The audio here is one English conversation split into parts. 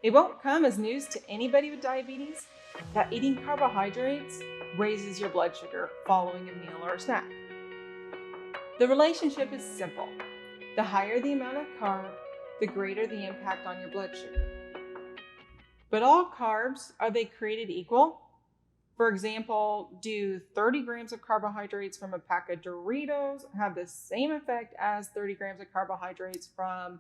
It won't come as news to anybody with diabetes that eating carbohydrates raises your blood sugar following a meal or a snack. The relationship is simple. The higher the amount of carb, the greater the impact on your blood sugar. But all carbs, are they created equal? For example, do 30 grams of carbohydrates from a pack of Doritos have the same effect as 30 grams of carbohydrates from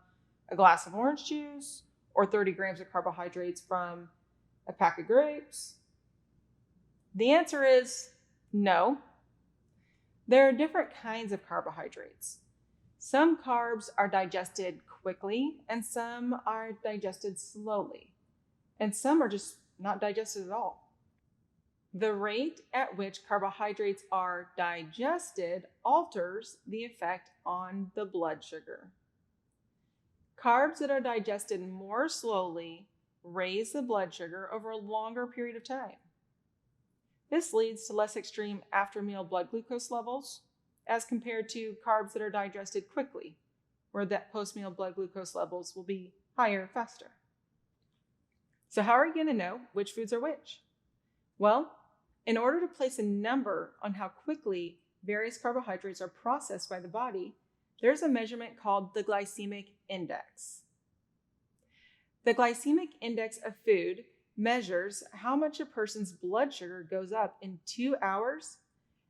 a glass of orange juice or 30 grams of carbohydrates from a pack of grapes? The answer is no. There are different kinds of carbohydrates. Some carbs are digested quickly and some are digested slowly, and some are just not digested at all. The rate at which carbohydrates are digested alters the effect on the blood sugar. Carbs that are digested more slowly raise the blood sugar over a longer period of time. This leads to less extreme after-meal blood glucose levels as compared to carbs that are digested quickly, where that post-meal blood glucose levels will be higher faster. So how are you going to know which foods are which? Well, in order to place a number on how quickly various carbohydrates are processed by the body, there's a measurement called the glycemic index. The glycemic index of food measures how much a person's blood sugar goes up in 2 hours,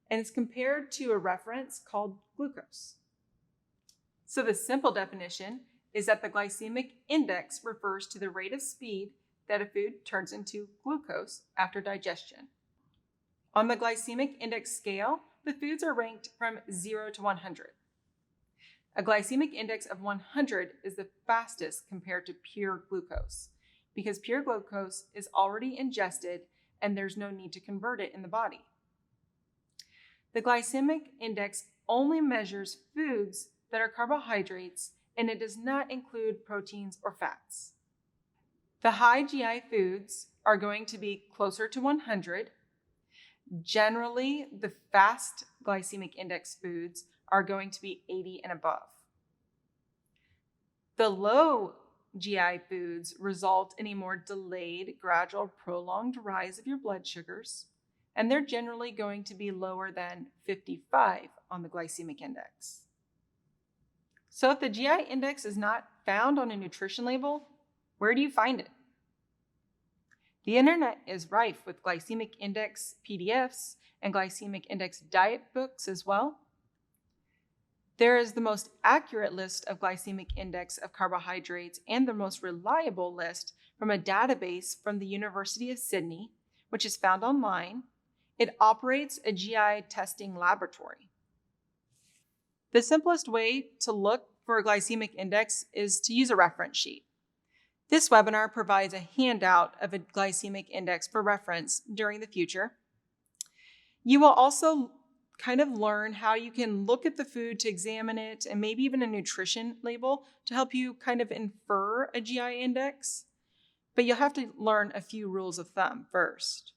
and it's compared to a reference called glucose. So the simple definition is that the glycemic index refers to the rate of speed that a food turns into glucose after digestion. On the glycemic index scale, the foods are ranked from 0 to 100. A glycemic index of 100 is the fastest compared to pure glucose, because pure glucose is already ingested and there's no need to convert it in the body. The glycemic index only measures foods that are carbohydrates, and it does not include proteins or fats. The high GI foods are going to be closer to 100. Generally, the fast glycemic index foods are going to be 80 and above. The low GI foods result in a more delayed, gradual, prolonged rise of your blood sugars, and they're generally going to be lower than 55 on the glycemic index. So if the GI index is not found on a nutrition label, where do you find it? The internet is rife with glycemic index PDFs and glycemic index diet books as well. There is the most accurate list of glycemic index of carbohydrates and the most reliable list from a database from the University of Sydney, which is found online. It operates a GI testing laboratory. The simplest way to look for a glycemic index is to use a reference sheet. This webinar provides a handout of a glycemic index for reference during the future. You will also kind of learn how you can look at the food to examine it, and maybe even a nutrition label to help you kind of infer a GI index. But you'll have to learn a few rules of thumb first.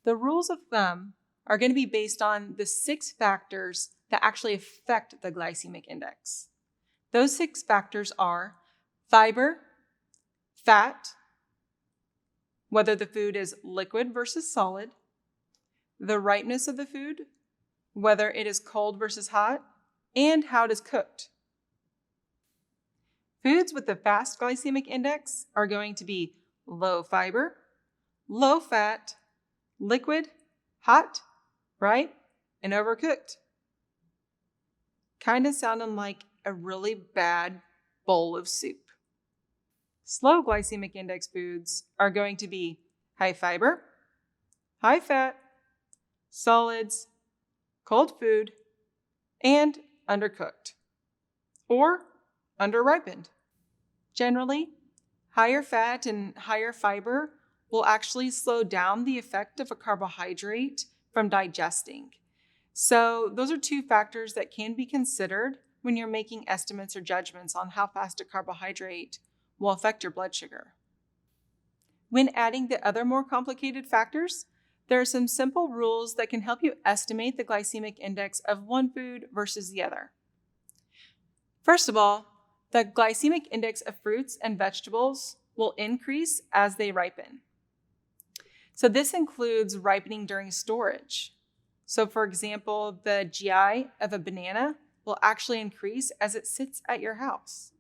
The rules of thumb are going to be based on the 6 factors that actually affect the glycemic index. Those 6 factors are fiber, fat, whether the food is liquid versus solid, the ripeness of the food, whether it is cold versus hot, and how it is cooked. Foods with the fast glycemic index are going to be low fiber, low fat, liquid, hot, ripe, and overcooked. Kind of sounding like a really bad bowl of soup. Slow glycemic index foods are going to be high fiber, high fat, solids, cold food, and undercooked, or underripened. Generally, higher fat and higher fiber will actually slow down the effect of a carbohydrate from digesting. So those are 2 factors that can be considered when you're making estimates or judgments on how fast a carbohydrate will affect your blood sugar. When adding the other more complicated factors, there are some simple rules that can help you estimate the glycemic index of one food versus the other. First of all, the glycemic index of fruits and vegetables will will increase as they ripen. So this includes ripening during storage. So for example, the GI of a banana will actually increase as it sits at your house.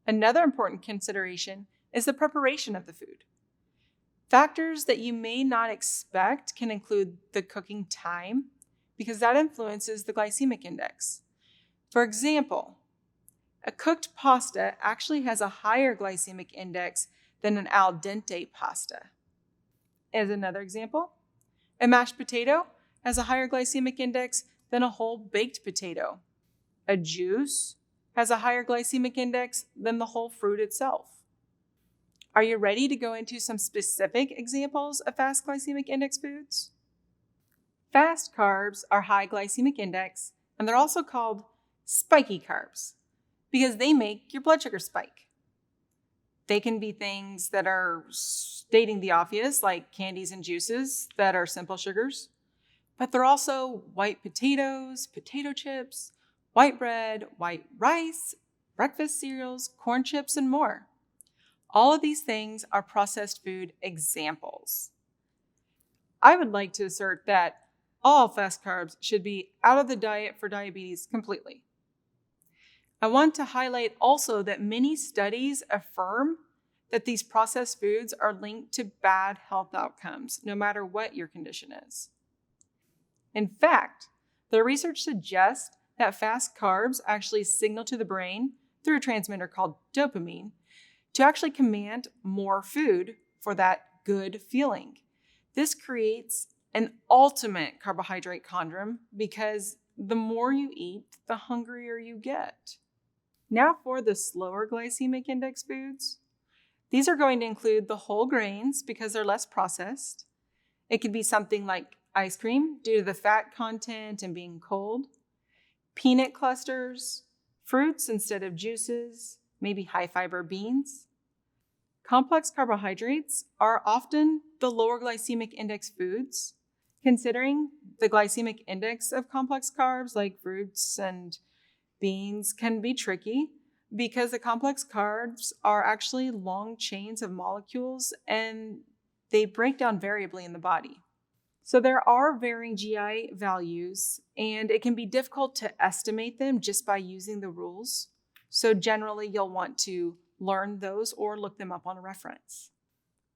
Another important consideration is the preparation of the food. Factors that you may not expect can include the cooking time, because that influences the glycemic index. For example, a cooked pasta actually has a higher glycemic index than an al dente pasta. As another example, a mashed potato has a higher glycemic index than a whole baked potato. A juice has a higher glycemic index than the whole fruit itself. Are you ready to go into some specific examples of fast glycemic index foods? Fast carbs are high glycemic index, and they're also called spiky carbs because they make your blood sugar spike. They can be things that are stating the obvious, like candies and juices that are simple sugars, but they're also white potatoes, potato chips, white bread, white rice, breakfast cereals, corn chips, and more. All of these things are processed food examples. I would like to assert that all fast carbs should be out of the diet for diabetes completely. I want to highlight also that many studies affirm that these processed foods are linked to bad health outcomes, no matter what your condition is. In fact, the research suggests that fast carbs actually signal to the brain through a transmitter called dopamine to actually command more food for that good feeling. This creates an ultimate carbohydrate conundrum because the more you eat, the hungrier you get. Now for the slower glycemic index foods. These are going to include the whole grains because they're less processed. It could be something like ice cream due to the fat content and being cold, peanut clusters, fruits instead of juices, maybe high fiber beans. Complex carbohydrates are often the lower glycemic index foods. Considering the glycemic index of complex carbs like fruits and beans can be tricky because the complex carbs are actually long chains of molecules and they break down variably in the body. So there are varying GI values and it can be difficult to estimate them just by using the rules. So generally you'll want to learn those or look them up on a reference.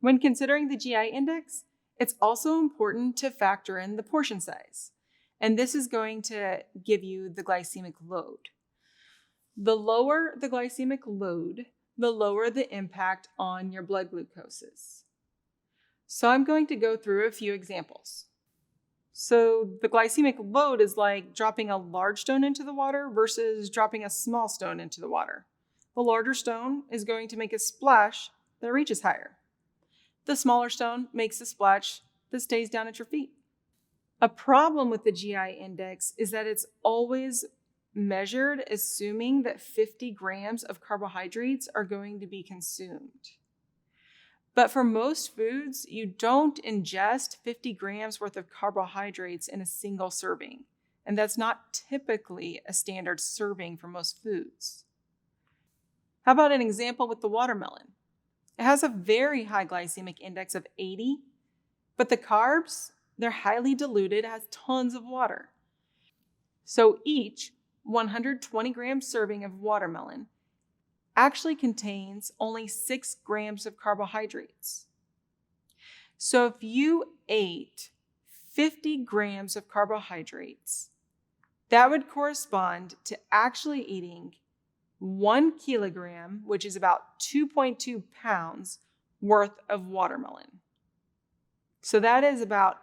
When considering the GI index, it's also important to factor in the portion size. And this is going to give you the glycemic load. The lower the glycemic load, the lower the impact on your blood glucoses. So I'm going to go through a few examples. So the glycemic load is like dropping a large stone into the water versus dropping a small stone into the water. The larger stone is going to make a splash that reaches higher. The smaller stone makes a splash that stays down at your feet. A problem with the GI index is that it's always measured assuming that 50 grams of carbohydrates are going to be consumed. But for most foods, you don't ingest 50 grams worth of carbohydrates in a single serving. And that's not typically a standard serving for most foods. How about an example with the watermelon? It has a very high glycemic index of 80, but the carbs, they're highly diluted, it has tons of water. So each 120 gram serving of watermelon actually contains only 6 grams of carbohydrates. So if you ate 50 grams of carbohydrates, that would correspond to actually eating 1 kilogram, which is about 2.2 pounds worth of watermelon. So that is about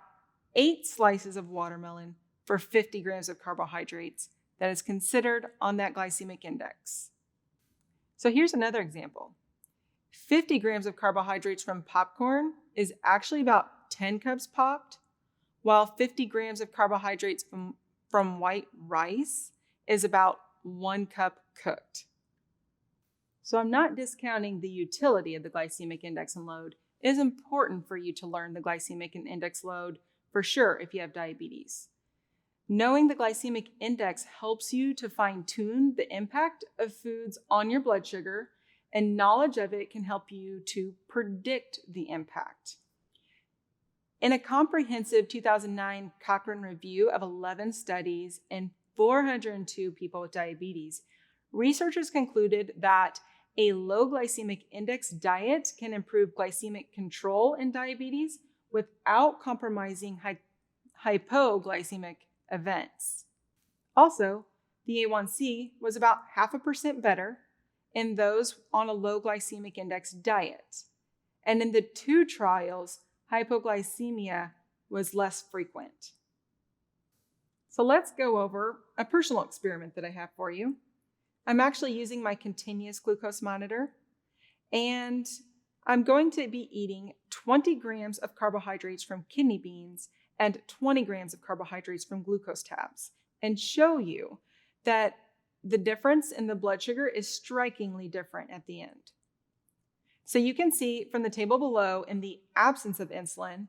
8 slices of watermelon for 50 grams of carbohydrates that is considered on that glycemic index. So here's another example. 50 grams of carbohydrates from popcorn is actually about 10 cups popped, while 50 grams of carbohydrates from white rice is about 1 cup cooked. So I'm not discounting the utility of the glycemic index and load. It is important for you to learn the glycemic and index load for sure if you have diabetes. Knowing the glycemic index helps you to fine-tune the impact of foods on your blood sugar and knowledge of it can help you to predict the impact. In a comprehensive 2009 Cochrane review of 11 studies and 402 people with diabetes, researchers concluded that a low glycemic index diet can improve glycemic control in diabetes without compromising hypoglycemic events. Also, the A1C was about 0.5% better in those on a low glycemic index diet. And in the two trials, hypoglycemia was less frequent. So let's go over a personal experiment that I have for you. I'm actually using my continuous glucose monitor, and I'm going to be eating 20 grams of carbohydrates from kidney beans and 20 grams of carbohydrates from glucose tabs, and show you that the difference in the blood sugar is strikingly different at the end. So you can see from the table below, in the absence of insulin,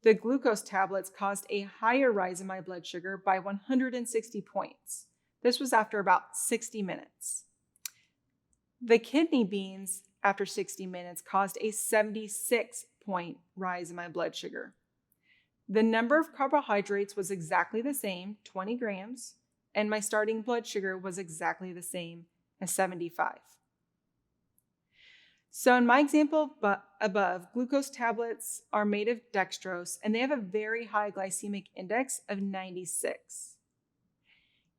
the glucose tablets caused a higher rise in my blood sugar by 160 points. This was after about 60 minutes. The kidney beans, after 60 minutes, caused a 76-point rise in my blood sugar. The number of carbohydrates was exactly the same, 20 grams, and my starting blood sugar was exactly the same as 75. So in my example above, glucose tablets are made of dextrose, and they have a very high glycemic index of 96.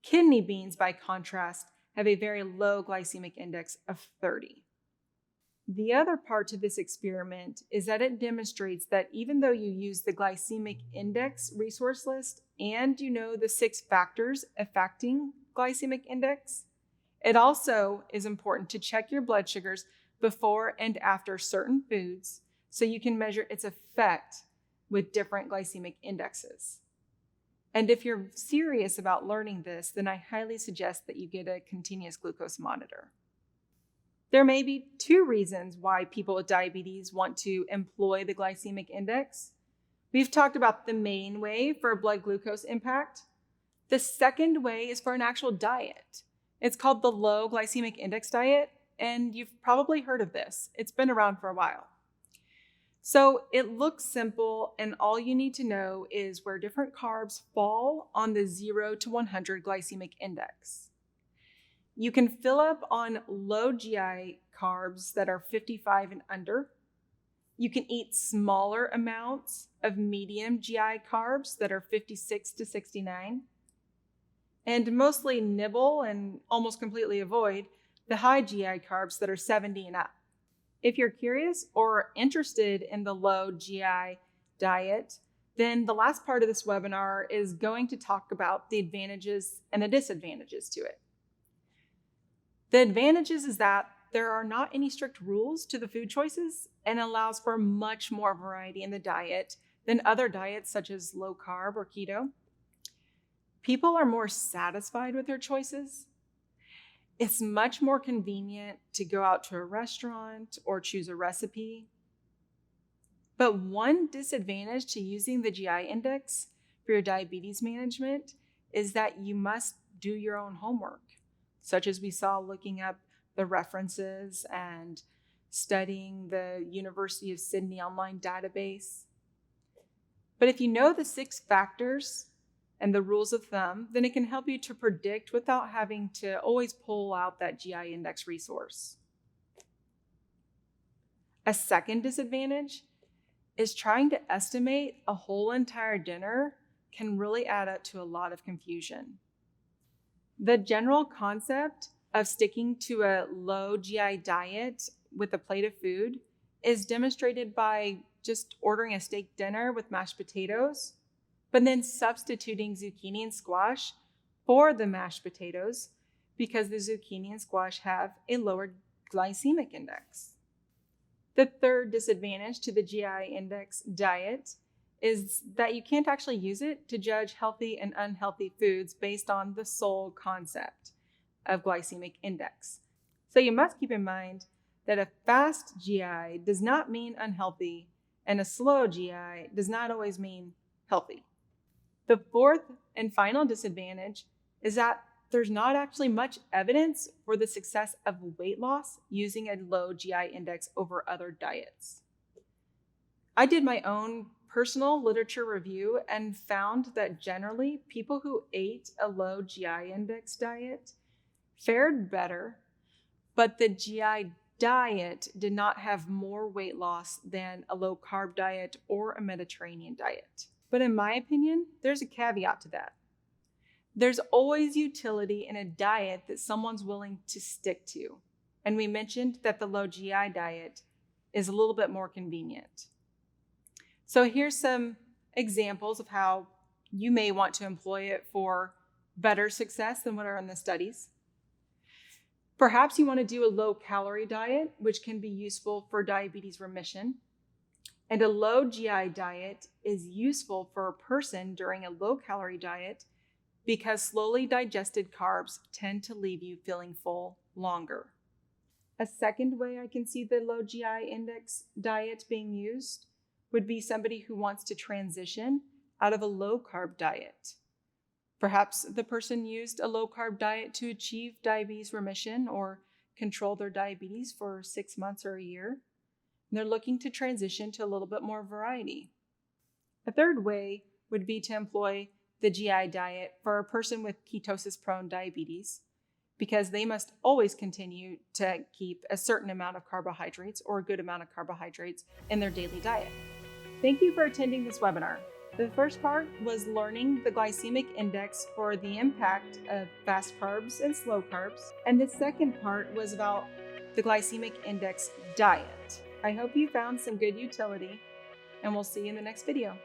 Kidney beans, by contrast, have a very low glycemic index of 30. The other part to this experiment is that it demonstrates that even though you use the glycemic index resource list and you know the 6 factors affecting glycemic index, it also is important to check your blood sugars before and after certain foods so you can measure its effect with different glycemic indexes. And if you're serious about learning this, then I highly suggest that you get a continuous glucose monitor. There may be 2 reasons why people with diabetes want to employ the glycemic index. We've talked about the main way for blood glucose impact. The second way is for an actual diet. It's called the low glycemic index diet, and you've probably heard of this. It's been around for a while. So it looks simple, and all you need to know is where different carbs fall on the 0 to 100 glycemic index. You can fill up on low GI carbs that are 55 and under. You can eat smaller amounts of medium GI carbs that are 56 to 69. And mostly nibble and almost completely avoid the high GI carbs that are 70 and up. If you're curious or interested in the low GI diet, then the last part of this webinar is going to talk about the advantages and the disadvantages to it. The advantages is that there are not any strict rules to the food choices and allows for much more variety in the diet than other diets such as low carb or keto. People are more satisfied with their choices. It's much more convenient to go out to a restaurant or choose a recipe. But one disadvantage to using the GI index for your diabetes management is that you must do your own homework, such as we saw looking up the references and studying the University of Sydney online database. But if you know the 6 factors and the rules of thumb, then it can help you to predict without having to always pull out that GI index resource. A second disadvantage is trying to estimate a whole entire dinner can really add up to a lot of confusion. The general concept of sticking to a low GI diet with a plate of food is demonstrated by just ordering a steak dinner with mashed potatoes, but then substituting zucchini and squash for the mashed potatoes because the zucchini and squash have a lower glycemic index. The third disadvantage to the GI index diet is that you can't actually use it to judge healthy and unhealthy foods based on the sole concept of glycemic index. So you must keep in mind that a fast GI does not mean unhealthy, and a slow GI does not always mean healthy. The fourth and final disadvantage is that there's not actually much evidence for the success of weight loss using a low GI index over other diets. I did my own personal literature review and found that generally people who ate a low GI index diet fared better, but the GI diet did not have more weight loss than a low carb diet or a Mediterranean diet. But in my opinion, there's a caveat to that. There's always utility in a diet that someone's willing to stick to. And we mentioned that the low GI diet is a little bit more convenient. So here's some examples of how you may want to employ it for better success than what are in the studies. Perhaps you want to do a low-calorie diet, which can be useful for diabetes remission. And a low GI diet is useful for a person during a low-calorie diet because slowly digested carbs tend to leave you feeling full longer. A second way I can see the low GI index diet being used would be somebody who wants to transition out of a low-carb diet. Perhaps the person used a low-carb diet to achieve diabetes remission or control their diabetes for 6 months or a year. And they're looking to transition to a little bit more variety. A third way would be to employ the GI diet for a person with ketosis-prone diabetes, because they must always continue to keep a certain amount of carbohydrates or a good amount of carbohydrates in their daily diet. Thank you for attending this webinar. The first part was learning the glycemic index for the impact of fast carbs and slow carbs. And the second part was about the glycemic index diet. I hope you found some good utility, and we'll see you in the next video.